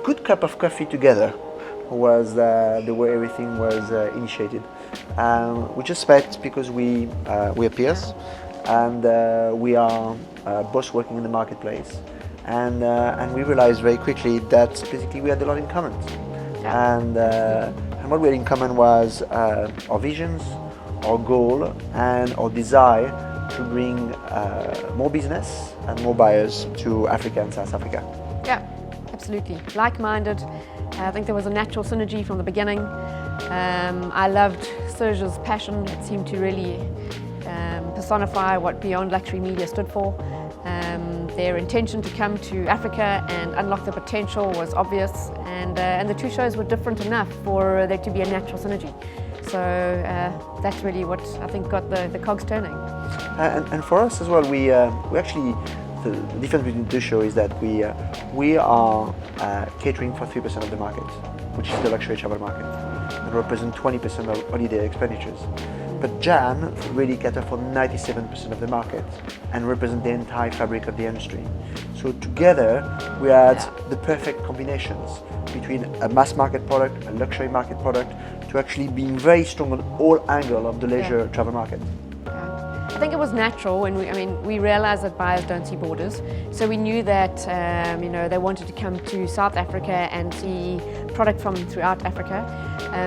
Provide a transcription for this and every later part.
good cup of coffee together was the way everything was initiated. We just met because we're peers, and we are both working in the marketplace, and we realized very quickly that basically we had a lot in common. Yeah. And what we had in common was our visions, our goal, and our desire to bring more business and more buyers to Africa and South Africa. Yeah, absolutely. Like-minded. I think there was a natural synergy from the beginning. I loved Serge's passion. It seemed to really personify what Beyond Luxury Media stood for. Their intention to come to Africa and unlock the potential was obvious, and the two shows were different enough for there to be a natural synergy. So that's really what I think got the cogs turning. And for us as well, we actually, the difference between the two shows is that we are catering for 3% of the market, which is the luxury travel market, and represent 20% of holiday expenditures. But Jan really caters for 97% of the market and represent the entire fabric of the industry. So together we had the perfect combinations between a mass market product, a luxury market product, to actually being very strong on all angles of the leisure travel market. I think it was natural when we realized that buyers don't see borders, so we knew that they wanted to come to South Africa and see product from throughout Africa.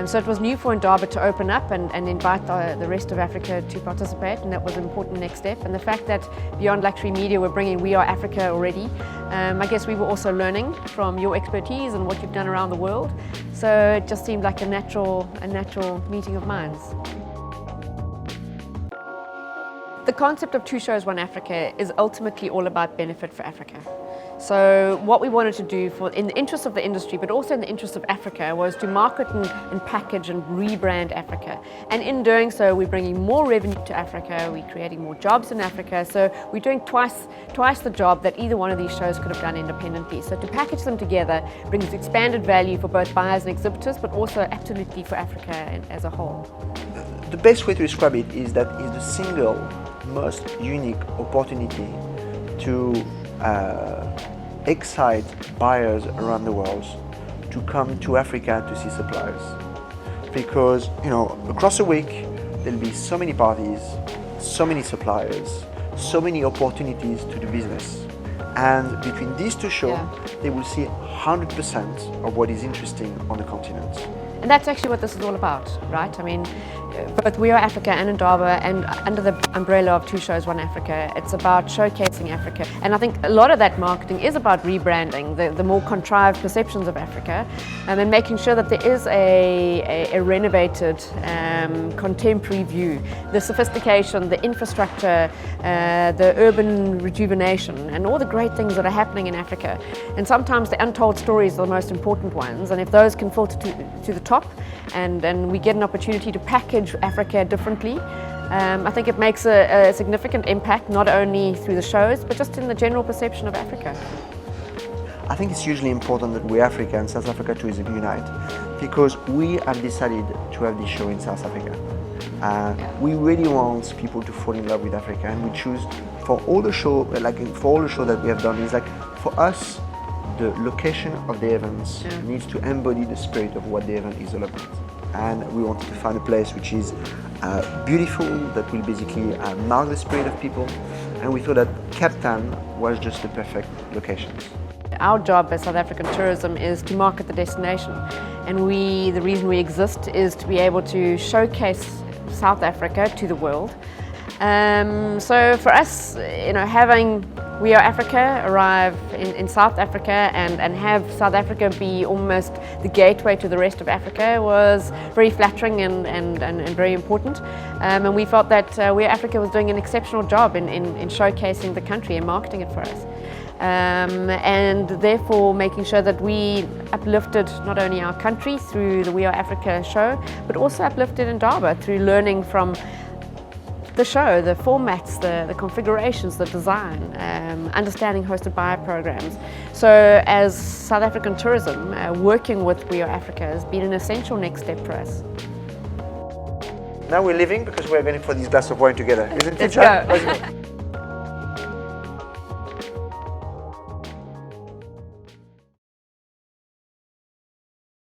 So it was new for INDABA to open up and invite the rest of Africa to participate, and that was an important next step. And the fact that Beyond Luxury Media were bringing We Are Africa already, I guess we were also learning from your expertise and what you've done around the world. So it just seemed like a natural meeting of minds. The concept of Two Shows, One Africa is ultimately all about benefit for Africa. So what we wanted to do in the interest of the industry, but also in the interest of Africa, was to market and package and rebrand Africa. And in doing so, we're bringing more revenue to Africa, we're creating more jobs in Africa, so we're doing twice the job that either one of these shows could have done independently. So to package them together brings expanded value for both buyers and exhibitors, but also absolutely for Africa as a whole. The best way to describe it is that it's the single most unique opportunity to excite buyers around the world to come to Africa to see suppliers. Because across the week there'll be so many parties, so many suppliers, so many opportunities to do business. And between these two shows, they will see 100% of what is interesting on the continent. And that's actually what this is all about, right? Both We Are Africa and INDABA, and under the umbrella of Two Shows, One Africa, it's about showcasing Africa. And I think a lot of that marketing is about rebranding the more contrived perceptions of Africa, and making sure that there is a renovated, contemporary view. The sophistication, the infrastructure, the urban rejuvenation, and all the great things that are happening in Africa. And sometimes the untold stories are the most important ones, and if those can filter to the top, and we get an opportunity to package Africa differently, I think it makes a significant impact, not only through the shows, but just in the general perception of Africa. I think it's hugely important that We Africa and South Africa Tourism unite, because we have decided to have this show in South Africa. We really want people to fall in love with Africa, and we choose for all the show, that we have done, is for us, the location of the events needs to embody the spirit of what the event is all about. And we wanted to find a place which is beautiful, that will basically mark the spirit of people. And we thought that Cape Town was just the perfect location. Our job as South African Tourism is to market the destination. And the reason we exist is to be able to showcase South Africa to the world. So for us, having We Are Africa arrive in South Africa and have South Africa be almost the gateway to the rest of Africa was very flattering and very important. And we felt that We Are Africa was doing an exceptional job in showcasing the country and marketing it for us. And therefore making sure that we uplifted not only our country through the We Are Africa show, but also uplifted INDABA through learning from the show, the formats, the configurations, the design, understanding hosted buyer programs. So as South African Tourism, working with We Are Africa has been an essential next step for us. Now we're leaving because we're going for this glass of wine together, isn't it? Let's go.